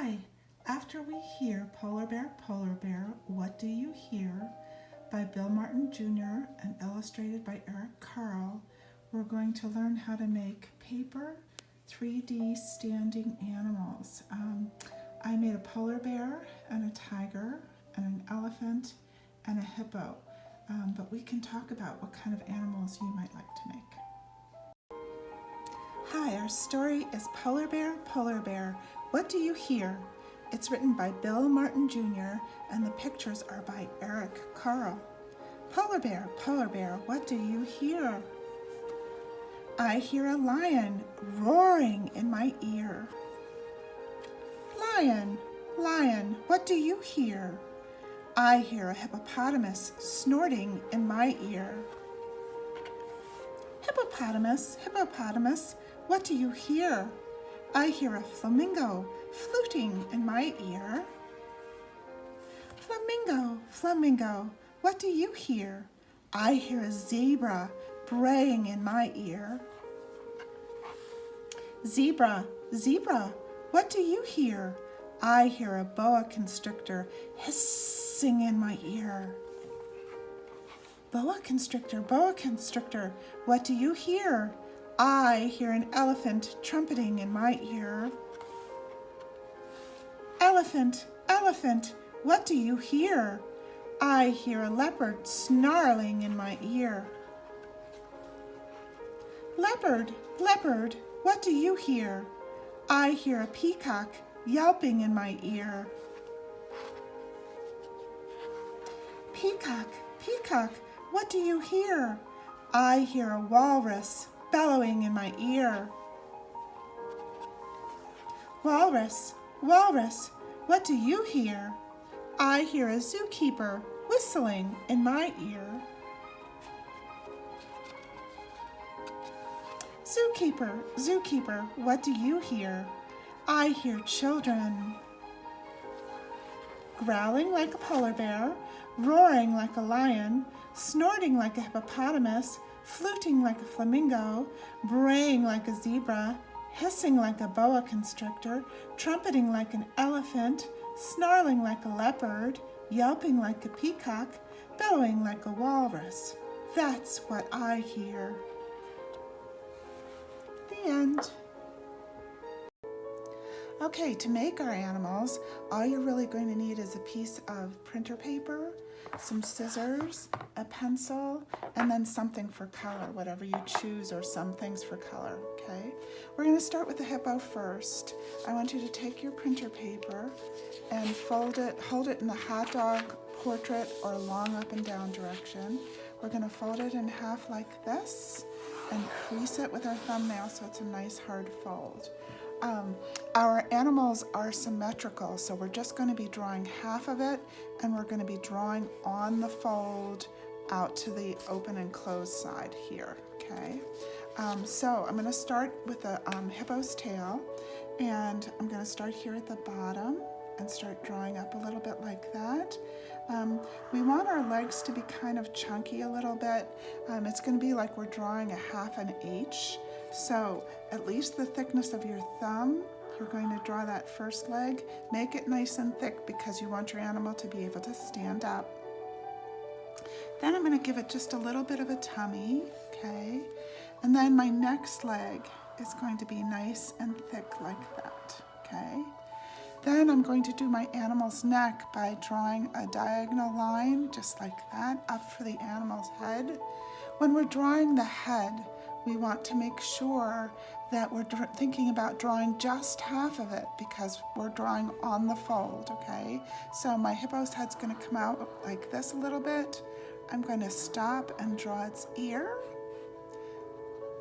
Hi, after we hear Polar Bear, What Do You Hear? By Bill Martin Jr. and illustrated by Eric Carle, we're going to learn how to make paper 3D standing animals. I made a polar bear and a tiger and an elephant and a hippo, but we can talk about what kind of animals you might like to make. Hi, our story is Polar Bear, What Do You Hear? It's written by Bill Martin Jr. and the pictures are by Eric Carle. Polar Bear, what do you hear? I hear a lion roaring in my ear. Lion, what do you hear? I hear a hippopotamus snorting in my ear. Hippopotamus, what do you hear? I hear a flamingo fluting in my ear. Flamingo, what do you hear? I hear a zebra braying in my ear. Zebra, what do you hear? I hear a boa constrictor hissing in my ear. Boa constrictor, what do you hear? I hear an elephant trumpeting in my ear. Elephant, what do you hear? I hear a leopard snarling in my ear. Leopard, what do you hear? I hear a peacock yelping in my ear. Peacock, what do you hear? I hear a walrus bellowing in my ear. Walrus, what do you hear? I hear a zookeeper whistling in my ear. Zookeeper, what do you hear? I hear children growling like a polar bear, roaring like a lion, snorting like a hippopotamus, fluting like a flamingo, braying like a zebra, hissing like a boa constrictor, trumpeting like an elephant, snarling like a leopard, yelping like a peacock, bellowing like a walrus. That's what I hear. The end. Okay, to make our animals, all you're really going to need is a piece of printer paper, some scissors, a pencil, and then something for color, whatever you choose, or some things for color, okay? We're going to start with the hippo first. I want you to take your printer paper and hold it in the hot dog portrait or long up and down direction. We're going to fold it in half like this and crease it with our thumbnail so it's a nice hard fold. Our animals are symmetrical, so we're just going to be drawing half of it, and we're going to be drawing on the fold out to the open and closed side here, okay? So I'm going to start with the hippo's tail, and I'm going to start here at the bottom and start drawing up a little bit like that. We want our legs to be kind of chunky a little bit. It's going to be like we're drawing a half an H. So at least the thickness of your thumb, you're going to draw that first leg. Make it nice and thick because you want your animal to be able to stand up. Then I'm going to give it just a little bit of a tummy, okay? And then my next leg is going to be nice and thick like that, okay? Then I'm going to do my animal's neck by drawing a diagonal line, just like that, up for the animal's head. When we're drawing the head, we want to make sure that we're thinking about drawing just half of it because we're drawing on the fold, okay? So my hippo's head's going to come out like this a little bit. I'm going to stop and draw its ear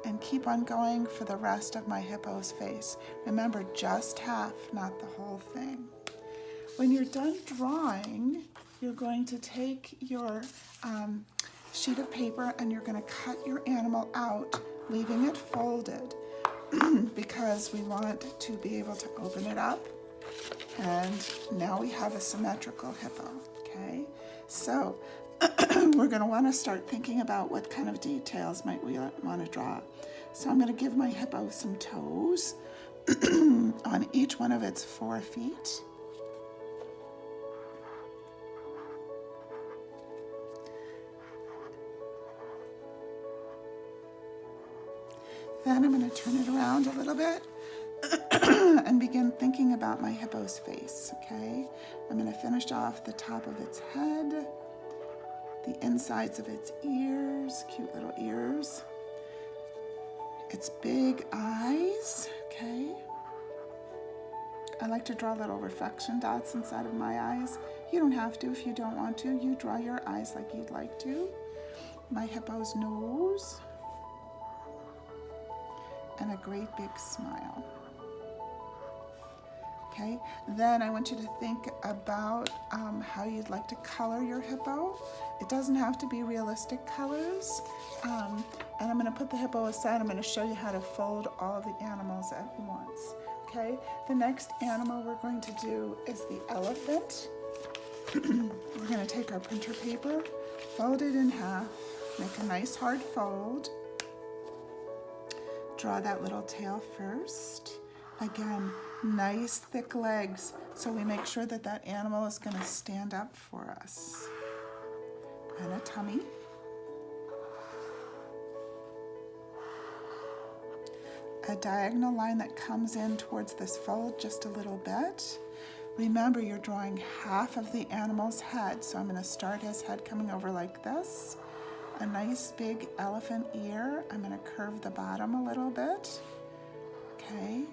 and keep on going for the rest of my hippo's face. Remember, just half, not the whole thing. When you're done drawing, you're going to take your sheet of paper and you're going to cut your animal out, leaving it folded because we want to be able to open it up. And now we have a symmetrical hippo, okay? So we're going to want to start thinking about what kind of details might we want to draw. So I'm going to give my hippo some toes. on each one of its 4 feet. Then I'm going to turn it around a little bit and begin thinking about my hippo's face, okay? I'm going to finish off the top of its head, the insides of its ears, cute little ears, its big eyes, okay? I like to draw little reflection dots inside of my eyes. You don't have to if you don't want to. You draw your eyes like you'd like to. My hippo's nose, and a great big smile. Okay, then I want you to think about how you'd like to color your hippo. It doesn't have to be realistic colors. And I'm going to put the hippo aside. I'm going to show you how to fold all of the animals at once. Okay, the next animal we're going to do is the elephant. We're going to take our printer paper, fold it in half, make a nice hard fold. Draw that little tail first. Again, nice thick legs, so we make sure that that animal is going to stand up for us. And a tummy. A diagonal line that comes in towards this fold just a little bit. Remember, you're drawing half of the animal's head, so I'm going to start his head coming over like this. A nice big elephant ear. I'm going to curve the bottom a little bit. Okay.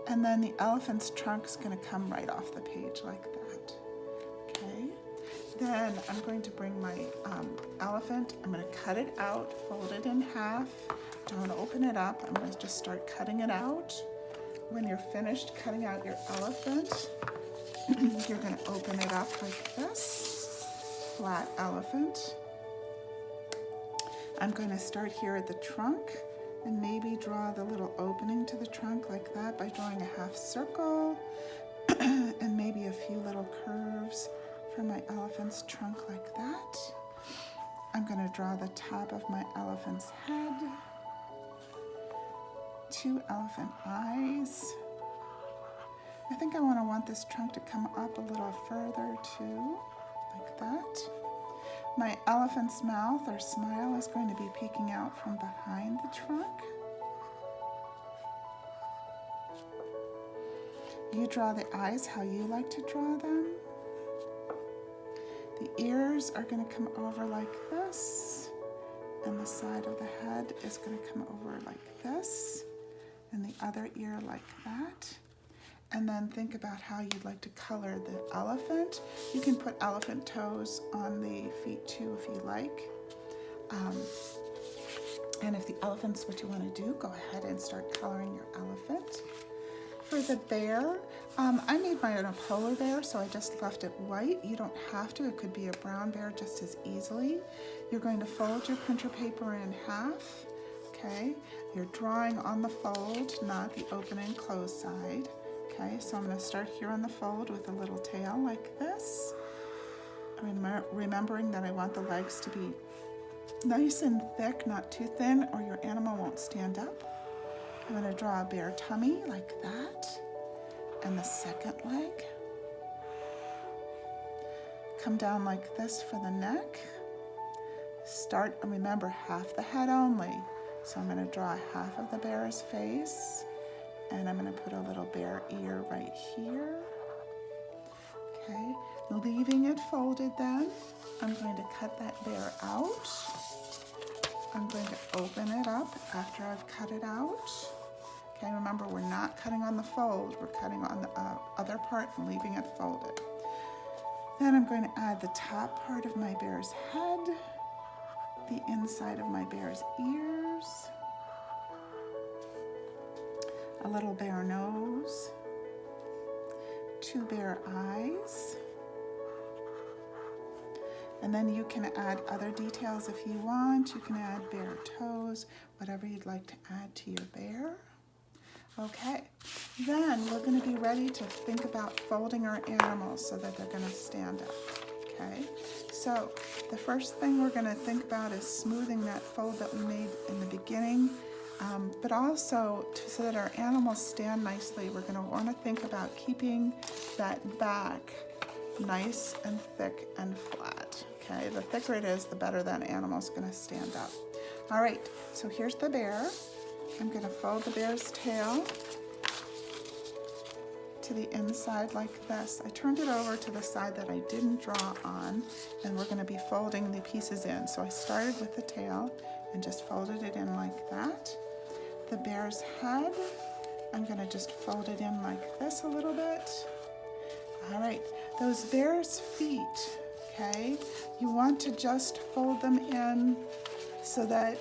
And then the elephant's trunk is going to come right off the page like that. Okay. Then I'm going to bring my elephant. I'm going to cut it out, fold it in half. Don't open it up. I'm going to just start cutting it out. When you're finished cutting out your elephant, you're going to open it up like this. Flat elephant. I'm going to start here at the trunk and maybe draw the little opening to the trunk like that by drawing a half circle and maybe a few little curves for my elephant's trunk like that. I'm going to draw the top of my elephant's head, 2 elephant eyes. I think I want this trunk to come up a little further too, like that. My elephant's mouth or smile is going to be peeking out from behind the trunk. You draw the eyes how you like to draw them. The ears are going to come over like this, and the side of the head is going to come over like this, and the other ear like that. And then think about how you'd like to color the elephant. You can put elephant toes on the feet too if you like. And if the elephant's what you want to do, go ahead and start coloring your elephant. For the bear, I made mine a polar bear, so I just left it white. You don't have to. It could be a brown bear just as easily. You're going to fold your printer paper in half. Okay, you're drawing on the fold, not the open and close side. Okay, so I'm going to start here on the fold with a little tail like this. Remembering that I want the legs to be nice and thick, not too thin, or your animal won't stand up. I'm going to draw a bear tummy like that, and the second leg. Come down like this for the neck. Start, and remember, half the head only. So I'm going to draw half of the bear's face. And I'm going to put a little bear ear right here. Okay, leaving it folded then, I'm going to cut that bear out. I'm going to open it up after I've cut it out. Okay, remember we're not cutting on the fold, we're cutting on the other part and leaving it folded. Then I'm going to add the top part of my bear's head, the inside of my bear's ears, a little bear nose, 2 bear eyes, and then you can add other details if you want. You can add bear toes, whatever you'd like to add to your bear. Okay, then we're going to be ready to think about folding our animals so that they're going to stand up. Okay, so the first thing we're going to think about is smoothing that fold that we made in the beginning. But also, so that our animals stand nicely, we're going to want to think about keeping that back nice and thick and flat. Okay, the thicker it is, the better that animal's going to stand up. All right, so here's the bear. I'm going to fold the bear's tail to the inside like this. I turned it over to the side that I didn't draw on, and we're going to be folding the pieces in. So I started with the tail and just folded it in like that. The bear's head, I'm going to just fold it in like this a little bit. All right, those bear's feet, okay, you want to just fold them in so that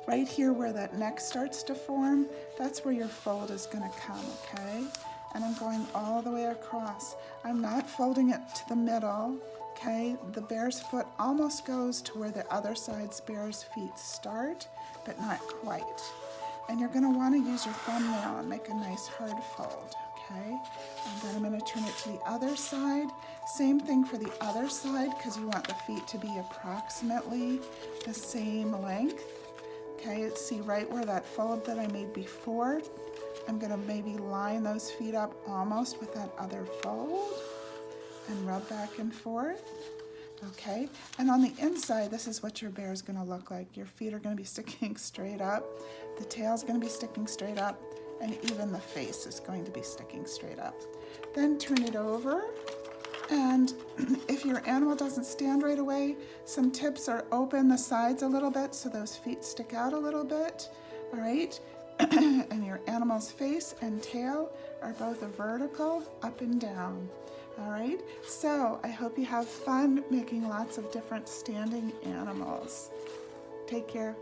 right here where that neck starts to form, that's where your fold is going to come, okay? And I'm going all the way across. I'm not folding it to the middle, okay? The bear's foot almost goes to where the other side's bear's feet start, but not quite. And you're going to want to use your thumbnail and make a nice hard fold, okay? And then I'm going to turn it to the other side. Same thing for the other side, because you want the feet to be approximately the same length. Okay, see right where that fold that I made before, I'm going to maybe line those feet up almost with that other fold and rub back and forth. Okay, and on the inside, this is what your bear is going to look like. Your feet are going to be sticking straight up, the tail's going to be sticking straight up, and even the face is going to be sticking straight up. Then turn it over, and if your animal doesn't stand right away, some tips are open the sides a little bit so those feet stick out a little bit, all right? And your animal's face and tail are both vertical, up and down. All right, so I hope you have fun making lots of different standing animals. Take care.